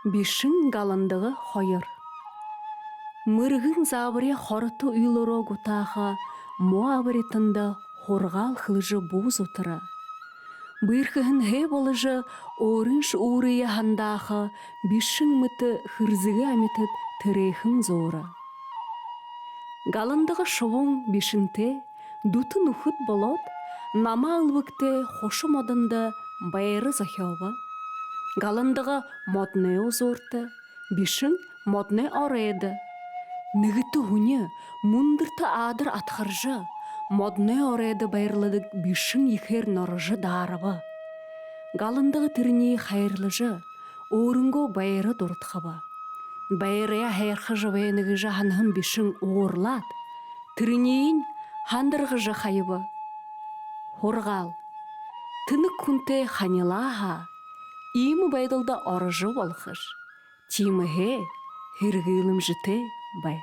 Бишин галандығы хойыр. Мырғын завре хорты үйлоро гутаха муавретында хорғал хылжы буз отыра. Бирхын хе болыжы орынш урыя хандаха бишин мыты хырзығы аметет тірейхін зора. Галандығы шовың бишинте дутын ухыт болот, нама алвыкте хошы модында байыры захёва. Галандығы модне озорты, бишин модне ореді. Нігіті хуне мұндырты адыр атқаржы, модне ореді байырлыдық бишин ехер норыжы дарыбы. Галандығы тіріне хайырлыжы, орынго байыры дұртқыбы. Байырыя хайырқы жывайынығы жаханхын бишин оғырлад, тірінейін хандырғы жахайыбы. Хорғал, тынық күнте ханилаха, имы байдылда орыжы болхыш, тимі хе, хиргилым жыте бай.